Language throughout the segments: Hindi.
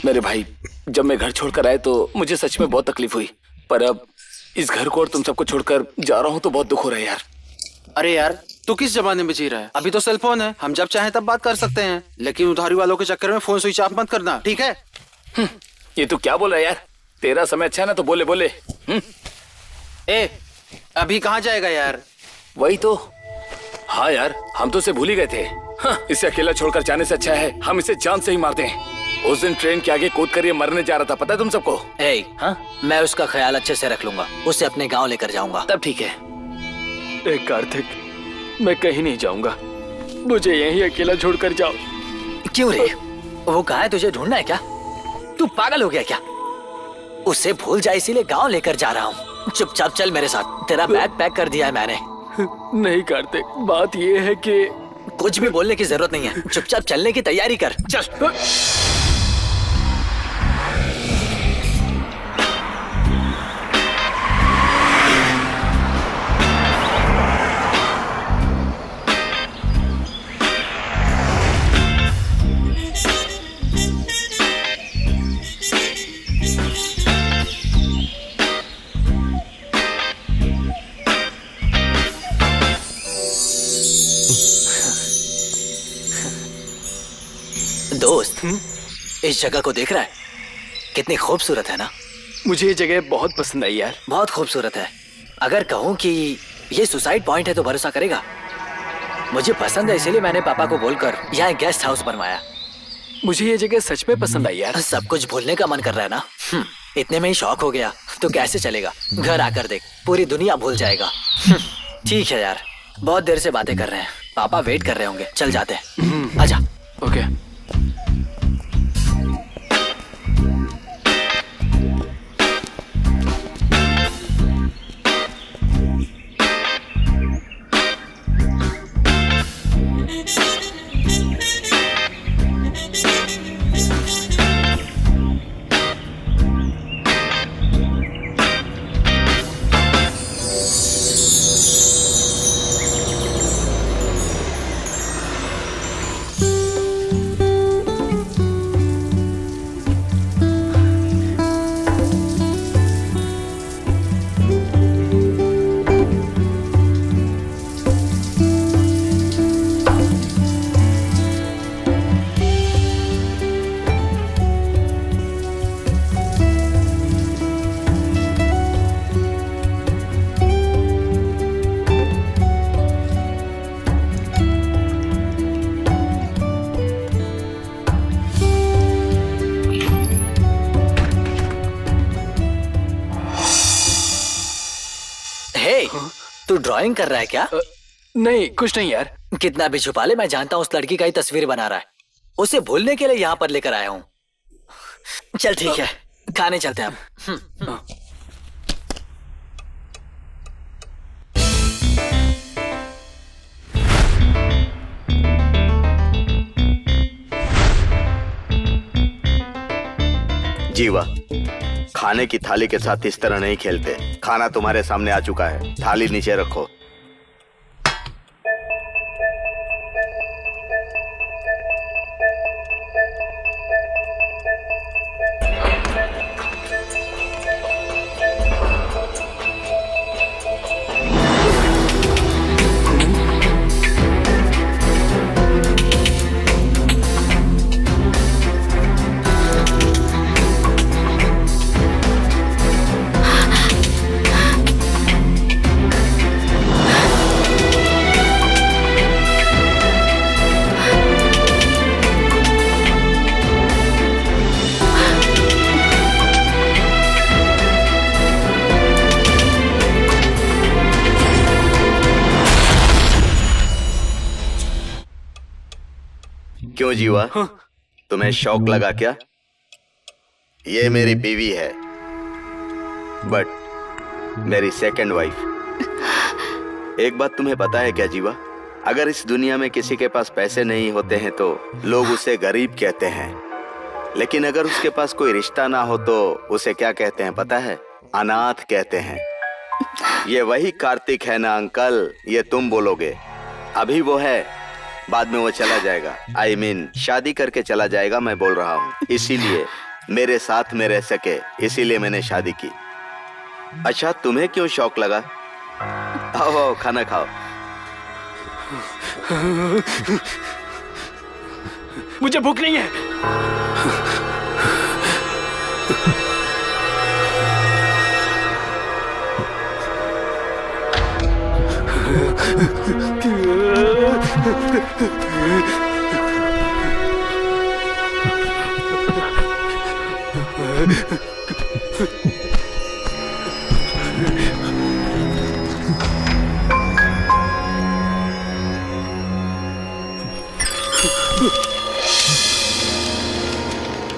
मेरे भाई, जब मैं घर छोड़कर आया तो मुझे सच में बहुत तकलीफ हुई, पर अब इस घर को और तुम सबको छोड़कर जा रहा हूँ तो बहुत दुख हो रहा है यार। अरे यार, तू किस जमाने में जी रहा है? अभी तो सेल फोन है, हम जब चाहें तब बात कर सकते हैं, लेकिन उधारी वालों के चक्कर में फोन स्विच ऑफ मत करना, ठीक है? ये तू क्या बोल रहा है यार? तेरा समय अच्छा है ना, तो बोले बोले। ए, अभी कहाँ जाएगा यार? वही तो। हाँ यार, हम तो उसे भूल ही गए थे। हाँ, इसे अकेला छोड़कर जाने से अच्छा है हम इसे जान से ही मार दें। उस दिन ट्रेन के आगे कूद कर ये मरने जा रहा था, पता है तुम सबको? हाँ? मैं उसका ख्याल अच्छे से रख लूंगा, उसे अपने गांव लेकर जाऊंगा। तब ठीक है। कार्तिक, मैं कहीं नहीं जाऊंगा, मुझे यहीं अकेला छोड़कर जाओ। क्यों रे? वो कहाँ है? तुझे ढूंढना है क्या? तू पागल हो गया क्या? उसे भूल जा, इसीलिए गांव लेकर जा रहा हूँ। चुपचाप चल मेरे साथ, तेरा बैग पैक कर दिया है मैंने। नहीं कार्तिक, बात ये है कि कुछ भी बोलने की जरूरत नहीं है, चुपचाप चलने की तैयारी कर, चल। दोस्त, इस जगह को देख रहा है? कितनी खूबसूरत है ना? मुझे ये जगह बहुत पसंद आई यार। बहुत खूबसूरत है। अगर कहूँ कि ये सुसाइड पॉइंट है तो भरोसा करेगा? मुझे पसंद है, इसीलिए मैंने पापा को बोलकर यहाँ एक गेस्ट हाउस बनवाया। मुझे ये जगह सच में पसंद आई यार। सब कुछ भूलने का मन कर रहा है ना? इतने में ही शौक हो गया तो कैसे चलेगा? घर आकर देख, पूरी दुनिया भूल जाएगा। ठीक है यार, बहुत देर से बातें कर रहे हैं, पापा वेट कर रहे होंगे, चल जाते हैं। आजा। ओके। तू ड्राइंग कर रहा है क्या? नहीं, कुछ नहीं यार। कितना भी छुपा ले, मैं जानता हूँ उस लड़की का ही तस्वीर बना रहा है। उसे भूलने के लिए यहाँ पर लेकर आया हूँ। चल ठीक है, खाने चलते हैं हम। जीवा, खाने की थाली के साथ इस तरह नहीं खेलते। खाना तुम्हारे सामने आ चुका है, थाली नीचे रखो। क्यों जीवा, तुम्हें शौक लगा क्या? ये मेरी बीवी है, बट मेरी सेकंड वाइफ। एक बात तुम्हें पता है क्या जीवा? अगर इस दुनिया में किसी के पास पैसे नहीं होते हैं तो लोग उसे गरीब कहते हैं, लेकिन अगर उसके पास कोई रिश्ता ना हो तो उसे क्या कहते हैं पता है? अनाथ कहते हैं। ये वही कार्तिक है ना अंकल? ये तुम बोलोगे। अभी वो है, बाद में वो चला जाएगा। I mean, शादी करके चला जाएगा, मैं बोल रहा हूँ। इसीलिए मेरे साथ में रह सके, इसीलिए मैंने शादी की। अच्छा, तुम्हें क्यों शौक लगा? आओ आओ, खाना खाओ। मुझे भूख नहीं है।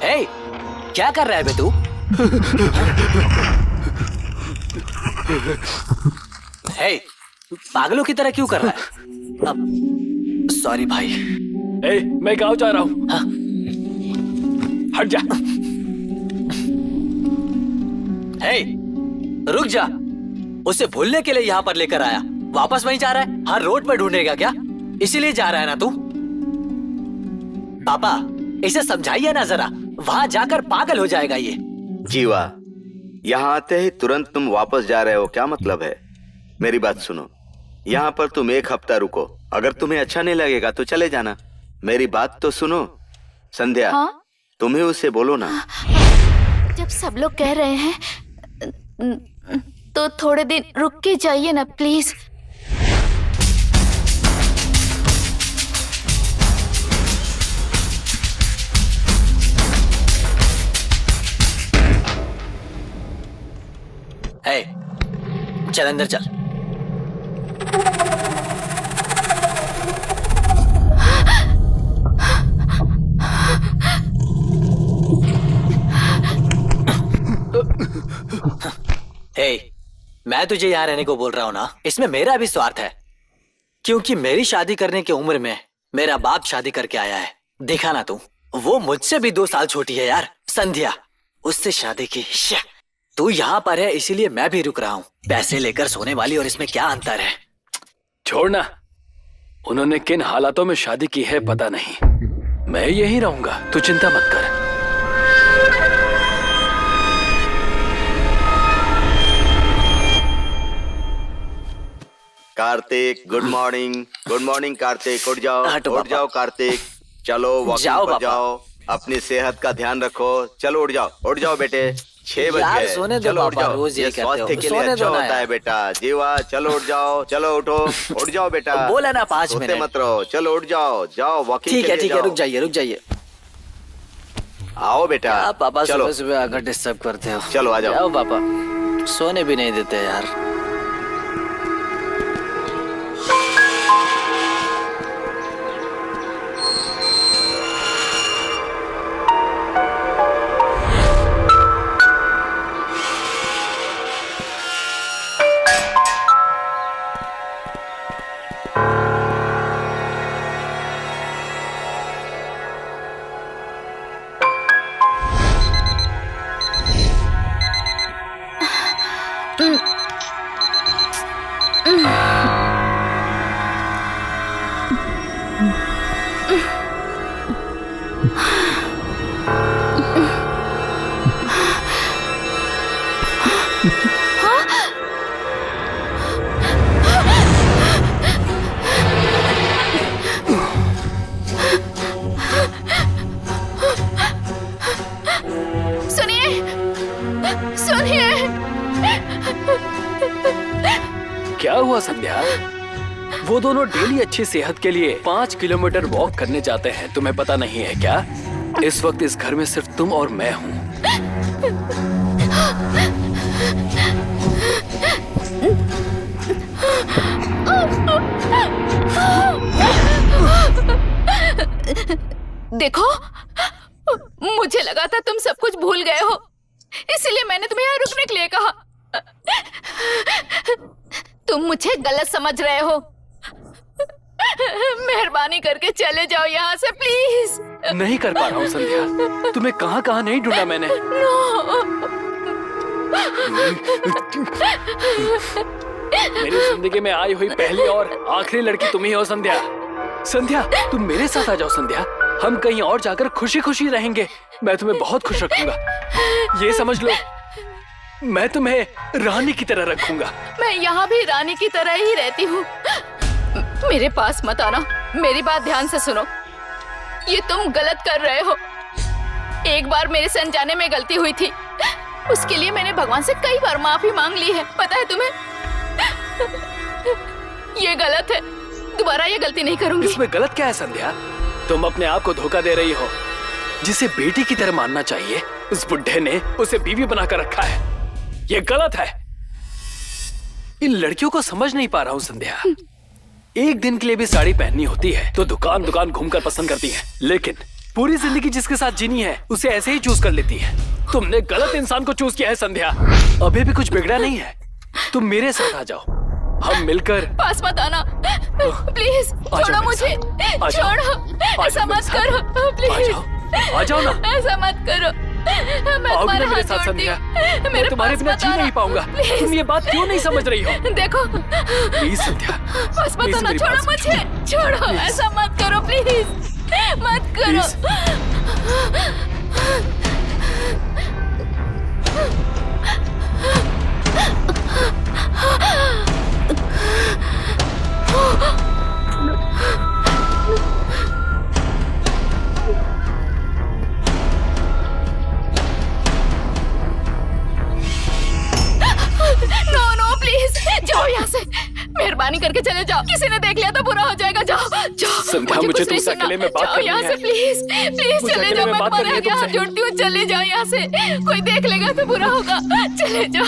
हे, क्या कर रहा है बे तू? हे, पागलों की तरह क्यों कर रहा है? अब सॉरी भाई। ए, मैं गांव जा रहा हूँ। हाँ? हट जा। हे, रुक जा। उसे भूलने के लिए यहाँ पर लेकर आया, वापस वहीं जा रहा है? हर रोड पर ढूंढेगा क्या? इसीलिए जा रहा है ना तू? पापा, इसे समझाइए ना जरा, वहां जाकर पागल हो जाएगा ये। जीवा, यहाँ आते ही तुरंत तुम वापस जा रहे हो, क्या मतलब है? मेरी बात सुनो, यहाँ पर तुम 1 हफ्ता रुको। अगर तुम्हें अच्छा नहीं लगेगा तो चले जाना। मेरी बात तो सुनो। संध्या, हाँ? तुम ही उससे बोलो ना। जब सब लोग कह रहे हैं तो थोड़े दिन रुक के जाइए ना प्लीज। हे, चल अंदर चल। हे, मैं तुझे यहाँ रहने को बोल रहा हूँ ना, इसमें मेरा भी स्वार्थ है। क्योंकि मेरी शादी करने की उम्र में मेरा बाप शादी करके आया है। देखा ना तू, वो मुझसे भी 2 साल छोटी है यार, संध्या। उससे शादी की। तू यहाँ पर है इसीलिए मैं भी रुक रहा हूँ। पैसे लेकर सोने वाली और इसमें क्या अंतर है? छोड़ना, उन्होंने किन हालातों में शादी की है पता नहीं। मैं यहीं रहूंगा, तू चिंता मत कर। Kartik, good morning. Good morning Kartik, उठ जाओ। हटो उठ पापा। जाओ कार्तिक, चलो वॉकिंग जाओ पर पापा। जाओ। अपनी सेहत का ध्यान रखो। चलो उठ जाओ, उठ जाओ बेटे। 6 बज यार, गए। सोने दो चलो उठ पापा, जाओ। रोज ये ये कहते स्वास्थ्य हो। के लिए सोने अच्छा दो ना होता है यार। बेटा। जीवा, चलो उठ जाओ। चलो उठो, उठ जाओ बेटा। बोला ना 5 सोते मिनट। मत रहो। चलो उठ जाओ, जाओ वॉकिंग ठीक के है लिए ठीक है, जाओ। रुक जाइए रुक जाइए। आओ बेटा। आप पापा चलो सुबह सुबह आकर डिस्टर्ब करते हो। चलो, आ जाओ। पापा, सोने भी नहीं देते यार। सुनिए, सुनिए। क्या हुआ संध्या? वो दोनों डेली अच्छी सेहत के लिए 5 किलोमीटर वॉक करने जाते हैं, तुम्हें पता नहीं है क्या? इस वक्त इस घर में सिर्फ तुम और मैं हूँ। देखो, मुझे लगा था तुम सब कुछ भूल गए हो, इसलिए मैंने तुम्हें यहाँ रुकने के लिए कहा। तुम मुझे गलत समझ रहे हो। मेहरबानी करके चले जाओ यहाँ से प्लीज। नहीं कर पा रहा हूँ संध्या, तुम्हें कहाँ कहाँ नहीं ढूंढा मैंने। मेरी जिंदगी में आई हुई पहली और आखिरी लड़की तुम ही हो संध्या। संध्या, तुम मेरे साथ आ जाओ संध्या। हम कहीं और जाकर खुशी खुशी रहेंगे। मैं तुम्हें बहुत खुश रखूंगा, ये समझ लो। मैं तुम्हें रानी की तरह रखूंगा। मैं यहाँ भी रानी की तरह ही रहती हूँ। मेरे पास मत आना। मेरी बात ध्यान से सुनो। ये तुम गलत कर रहे हो। एक बार मेरे से अनजाने में गलती हुई थी, उसके लिए मैंने भगवान से कई बार माफी मांग ली है। पता है तुम्हें? ये गलत है। दोबारा ये गलती नहीं करूंगी। इसमें गलत क्या है संध्या? तुम अपने आप को धोखा दे रही हो। जिसे बेटी की तरह मानना चाहिए, उस बुढ़े ने उसे बीवी बनाकर रखा है। ये गलत है। इन लड़कियों को समझ नहीं पा रहा हूँ संध्या। एक दिन के लिए भी साड़ी पहननी होती है तो दुकान दुकान घूमकर पसंद करती है, लेकिन पूरी जिंदगी जिसके साथ जीनी है उसे ऐसे ही चूज कर लेती है। तुमने गलत इंसान को चूज किया है संध्या। अभी भी कुछ बिगड़ा नहीं है। तुम मेरे साथ आ जाओ, हम मिलकर। पास मत आना प्लीज। छोड़ो मुझे, छोड़ो। ऐसा मत करो प्लीज। आ जाओ ना। ऐसा मत करो। मैं तुम्हारे हाथ जोड़ती हूँ। मैं तुम्हारे बिना जी नहीं पाऊंगा। तुम ये बात क्यों नहीं समझ रही हो? देखो प्लीज संध्या, बस मत आना। छोड़ो मुझे, छोड़ो। ऐसा मत करो प्लीज, मत करो। नो नो प्लीज, जाओ यहाँ से। मेहरबानी करके चले जाओ। किसी ने देख लिया तो बुरा हो जाएगा। जाओ जाओ। संध्या, मुझे कुछ नहीं तुमसे सुनना। अकेले में बात जाओ करनी यहाँ है। से प्लीज, प्लीज मुझे चले अकेले जाओ। में मैं बात तुम्हारे करनी है आगे हाथ तुमसे। जोड़ती हूँ। चले जाओ यहाँ से। कोई देख लेगा तो बुरा होगा। चले जाओ।